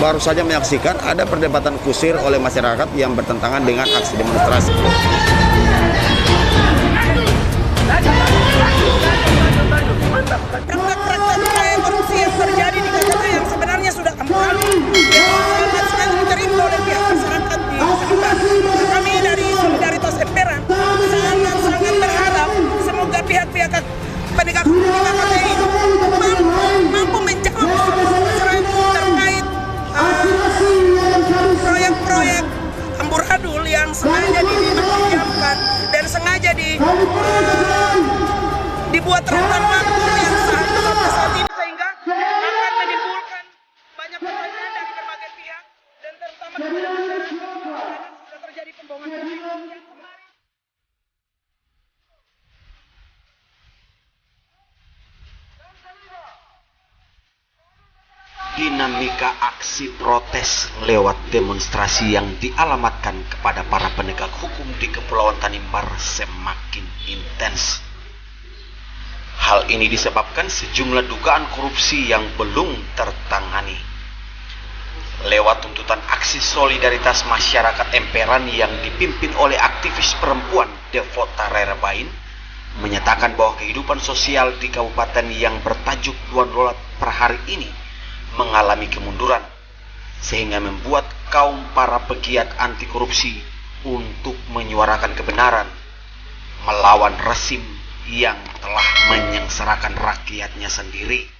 baru saja menyaksikan ada perdebatan kusir oleh masyarakat yang bertentangan dengan aksi demonstrasi. Praktek korupsi yang terjadi di KKT yang sebenarnya sudah amburadul yang sangat sekali diterima oleh pihak masyarakat di Tanimbar. Kami dari Solidaritas Emperan sangat berharap semoga pihak-pihak penegak hukum di KKT ini mampu menjawab masyarakat terkait proyek-proyek amburadul yang sengaja didiamkan dan sengaja dibuat rentan waktu yang sampai saat ini sehingga akan menimbulkan banyak pertanyaan dari berbagai pihak dan terutama kepada masyarakat karena sudah terjadi pembohongan publik yang kemarin. Dinamika aksi protes lewat demonstrasi yang dialamatkan kepada para penegak hukum di Kepulauan Tanimbar semakin intens. Hal ini disebabkan sejumlah dugaan korupsi yang belum tertangani. Lewat tuntutan aksi solidaritas masyarakat Emperan yang dipimpin oleh aktivis perempuan Devota Rerabain, menyatakan bahwa kehidupan sosial di kabupaten yang bertajuk $2 per hari ini mengalami kemunduran, sehingga membuat kaum para pegiat anti korupsi untuk menyuarakan kebenaran melawan rezim yang telah menyengsarakan rakyatnya sendiri.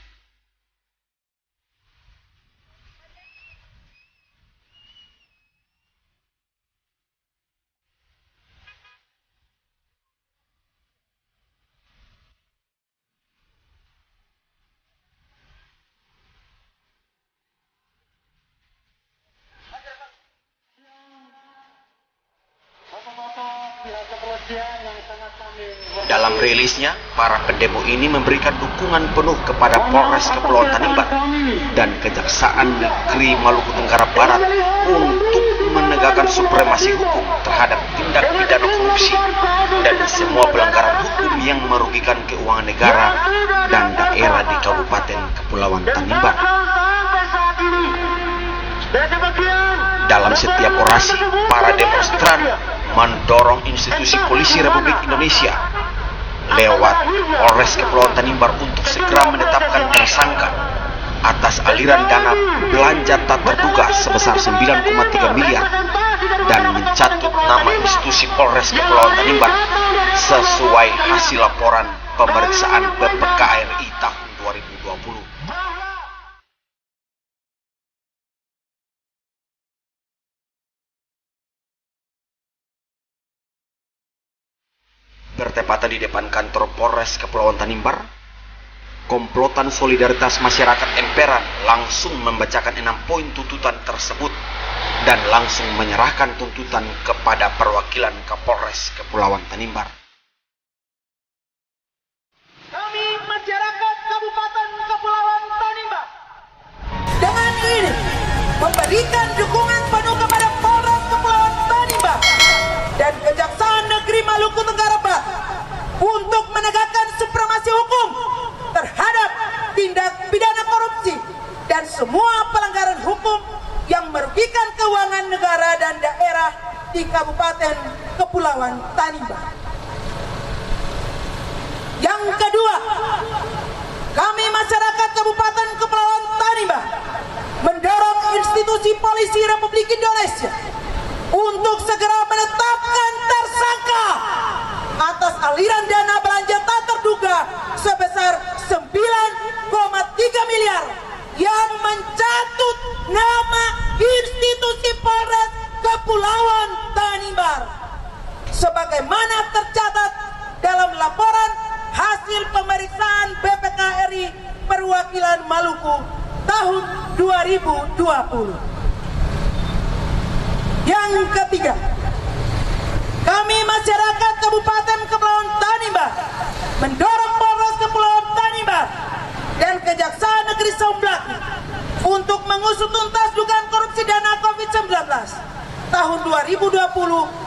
Dalam rilisnya, para pendemo ini memberikan dukungan penuh kepada Polres Kepulauan Tanimbar dan Kejaksaan Negeri Maluku Tenggara Barat untuk menegakkan supremasi hukum terhadap tindak pidana korupsi dan semua pelanggaran hukum yang merugikan keuangan negara dan daerah di Kabupaten Kepulauan Tanimbar. Dalam setiap orasi, para demonstran mendorong institusi polisi Republik Indonesia lewat Polres Kepulauan Tanimbar untuk segera menetapkan tersangka atas aliran dana belanja tak terduga sebesar 9,3 miliar dan mencatut nama institusi Polres Kepulauan Tanimbar sesuai hasil laporan pemeriksaan BPKRI tahun 2020. Bertepatan di depan kantor Polres Kepulauan Tanimbar, komplotan solidaritas masyarakat Emperan langsung membacakan 6 poin tuntutan tersebut dan langsung menyerahkan tuntutan kepada perwakilan Kapolres Kepulauan Tanimbar. Kami masyarakat Kabupaten Kepulauan Tanimbar dengan ini memberikan dukungan penuh kepada Polres Kepulauan Tanimbar dan Kejaksaan Negeri Maluku Tenggara Barat untuk menegakkan supremasi hukum terhadap tindak pidana korupsi dan semua pelanggaran hukum yang merugikan keuangan negara dan daerah di Kabupaten Kepulauan Tanimbar. Yang kedua, kami masyarakat Kabupaten Kepulauan Tanimbar mendorong institusi polisi Republik Indonesia untuk segera menetapkan tersangka atas aliran dana belanja tak terduga sebesar 9,3 miliar yang mencatut nama institusi Polres Kepulauan Tanimbar sebagaimana tercatat dalam laporan hasil pemeriksaan BPKRI Perwakilan Maluku tahun 2020. Yang ketiga, kami masyarakat Kabupaten Kepulauan Tanimbar mendorong Polres Kepulauan Tanimbar dan Kejaksaan Negeri Somblaki untuk mengusut tuntas dugaan korupsi dana COVID-19 tahun 2020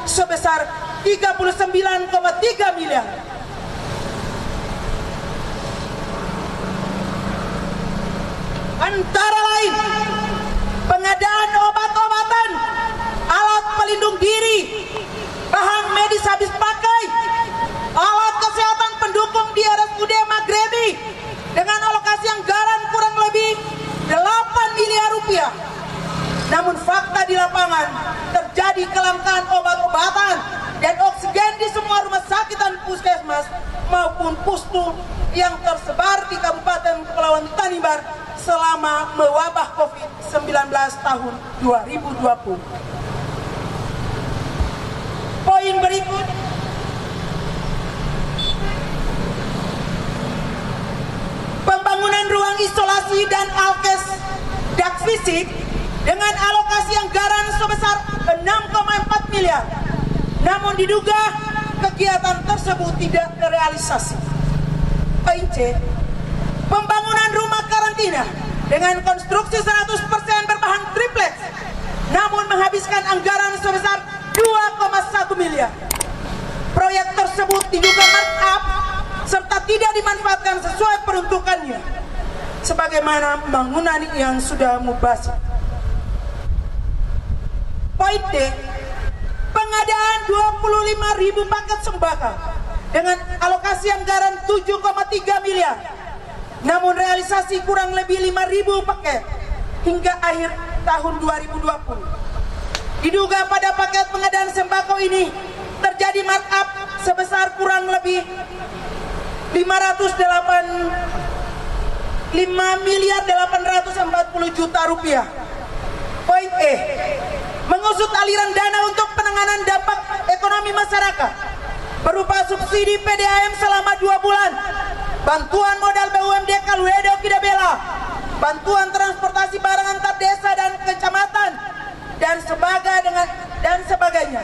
sebesar 39,3 miliar. Antara lain, pengadaan rusuh yang tersebar di Kabupaten Kepulauan Tanimbar selama mewabah COVID-19 tahun 2020. Poin berikut, pembangunan ruang isolasi dan alkes dak fisik dengan alokasi anggaran sebesar 6,4 miliar. Namun diduga kegiatan tersebut tidak terrealisasi. Poin C, pembangunan rumah karantina dengan konstruksi 100% berbahan triplex namun menghabiskan anggaran sebesar 2,1 miliar. Proyek tersebut diduga markup serta tidak dimanfaatkan sesuai peruntukannya sebagaimana bangunan yang sudah mubazir. Poin D, pengadaan 25.000 paket sembako dengan alokasi anggaran 7,3 miliar. Namun realisasi kurang lebih 5.000 paket hingga akhir tahun 2020. Diduga pada paket pengadaan sembako ini terjadi markup sebesar kurang lebih 5.840 juta rupiah. Poin E, mengusut aliran dana untuk penanganan dampak ekonomi masyarakat berupa subsidi PDAM selama 2 bulan, bantuan modal BUMD Kaluedo Kidabela, bantuan transportasi barang antar desa dan kecamatan, dan sebagainya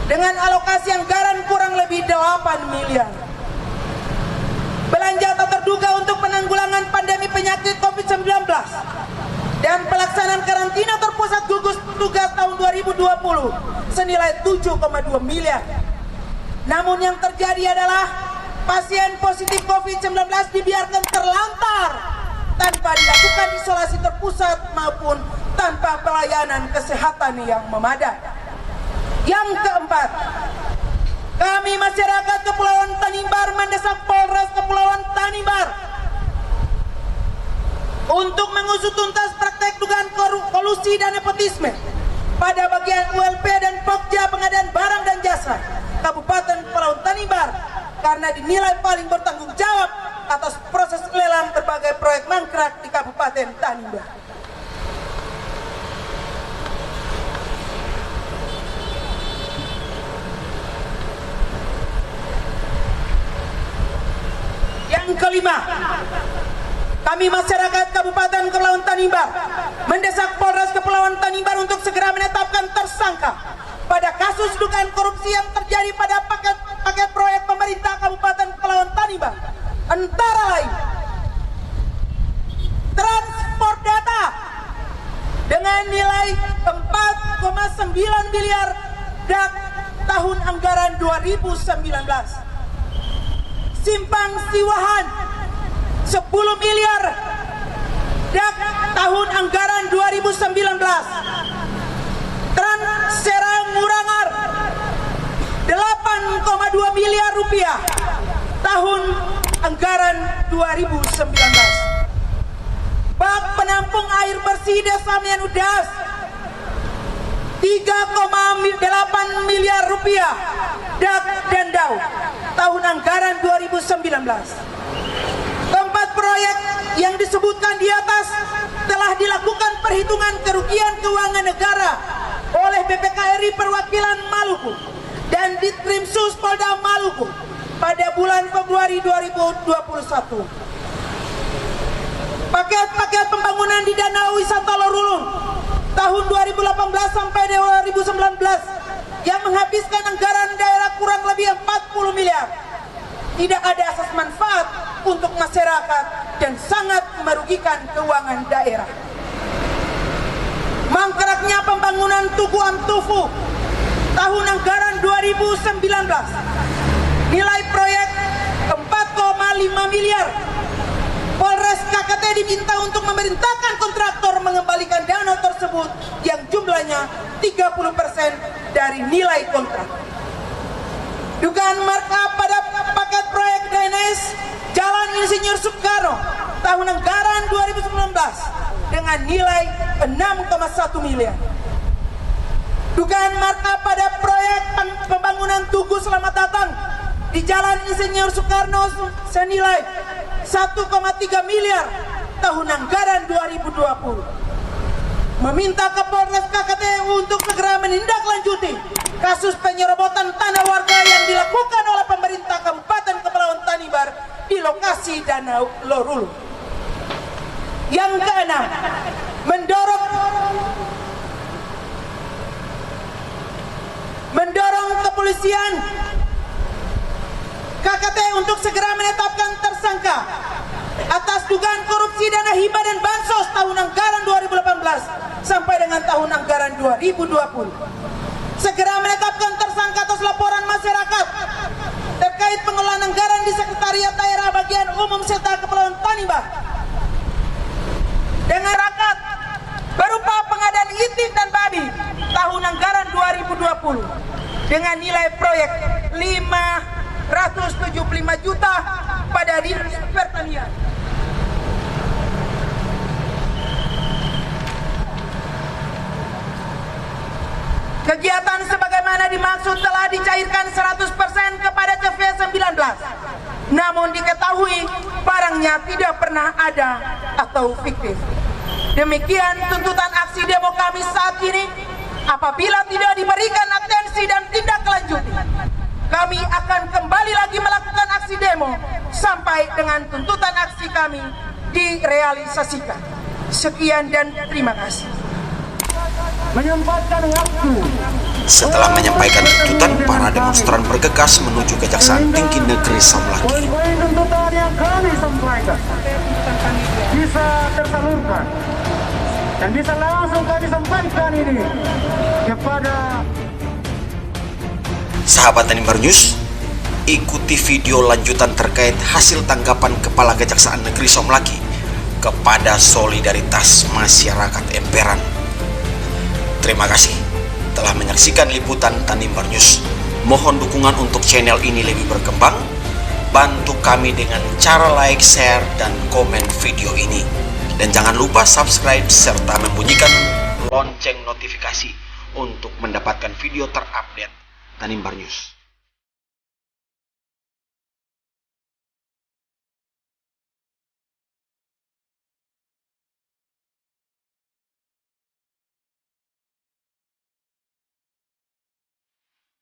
dengan alokasi anggaran kurang lebih 8 miliar. Belanja tak terduga untuk penanggulangan pandemi penyakit COVID-19 dan pelaksanaan karantina terpusat gugus tugas tahun 2020 senilai 7,2 miliar. Namun yang terjadi adalah pasien positif COVID-19 dibiarkan terlantar tanpa dilakukan isolasi terpusat maupun tanpa pelayanan kesehatan yang memadai. Yang keempat, kami masyarakat Kepulauan Tanimbar mendesak Polres Kepulauan Tanimbar untuk mengusut tuntas praktek dugaan kolusi dan nepotisme pada bagian ULP dan Pokja pengadaan barang dan jasa Kabupaten Kepulauan Tanimbar karena dinilai paling bertanggung jawab atas proses lelang berbagai proyek mangkrak di Kabupaten Tanimbar. Yang kelima, kami masyarakat Kabupaten Kepulauan Tanimbar mendesak Polres Kepulauan Tanimbar untuk segera menetapkan tersangka pada kasus dugaan korupsi yang terjadi pada paket proyek pemerintah Kabupaten Kepulauan Tanimbar, antara lain transport data dengan nilai 4,9 miliar dak tahun anggaran 2019, Simpang Siwahan 10 miliar dak tahun anggaran 2019, Trans Serang Murangar 8,2 miliar rupiah tahun anggaran 2019, bak penampung air bersih Desa Mianudas 3,8 miliar rupiah dak Dendau tahun anggaran 2019. Keempat proyek yang disebutkan di atas telah dilakukan perhitungan kerugian keuangan negara oleh BPKRI Perwakilan Maluku dan Ditkrimsus Polda Maluku pada bulan Februari 2021. Paket-paket pembangunan di Danau Wisata Lorulung tahun 2018 sampai 2019 yang menghabiskan anggaran daerah kurang lebih 40 miliar. Tidak ada asas manfaat untuk masyarakat dan sangat merugikan keuangan daerah. Mangkraknya pembangunan Tugu Amtufu tahun anggaran 2019, nilai proyek 4,5 miliar. Polres KKT diminta untuk memerintahkan kontraktor mengembalikan dana tersebut yang jumlahnya 30% dari nilai kontrak. Dugaan markup pada paket proyek drainase Jalan Insinyur Soekarno tahun anggaran 2019 dengan nilai 6,1 miliar. Dugaan markup pada proyek pembangunan Tugu Selamat Datang di Jalan Insinyur Soekarno senilai 1,3 miliar tahun anggaran 2020. Meminta Kapolres KKT untuk segera menindaklanjuti kasus penyerobotan tanah warga yang dilakukan oleh pemerintah Kabupaten Kepulauan Tanimbar di lokasi Danau Lorulu. Yang keenam, mendorong kepolisian KKT untuk segera menetapkan tersangka atas dugaan korupsi dana hibah dan bansos tahun anggaran 2018 sampai dengan tahun anggaran 2020. Segera menetapkan tersangka atas laporan masyarakat terkait pengelolaan anggaran di Sekretariat Daerah Bagian Umum Seta Kepulauan Tanimbar dengan rakyat berupa pengadaan ITIN dan BABI tahun anggaran 2020 dengan nilai proyek 575 juta pada Dinas Pertanian. Kegiatan sebagaimana dimaksud telah dicairkan 100% kepada CV19. Namun diketahui barangnya tidak pernah ada atau fiktif. Demikian tuntutan aksi demo kami saat ini. Apabila tidak diberikan atensi dan tindak lanjut, kami akan kembali lagi melakukan aksi demo sampai dengan tuntutan aksi kami direalisasikan. Sekian dan terima kasih. Setelah menyampaikan tuntutan, para demonstran bergegas menuju Kejaksaan Tinggi Negeri Somlaki. Tuntutan yang kami sampaikan bisa tersalurkan dan bisa langsung kami sampaikan ini kepada Sahabat Tanimbar News, ikuti video lanjutan terkait hasil tanggapan Kepala Kejaksaan Negeri Somlaki kepada solidaritas masyarakat emperan. Terima kasih telah menyaksikan liputan Tanimbar News. Mohon dukungan untuk channel ini lebih berkembang. Bantu kami dengan cara like, share, dan komen video ini. Dan jangan lupa subscribe serta membunyikan lonceng notifikasi untuk mendapatkan video terupdate Tanimbar News.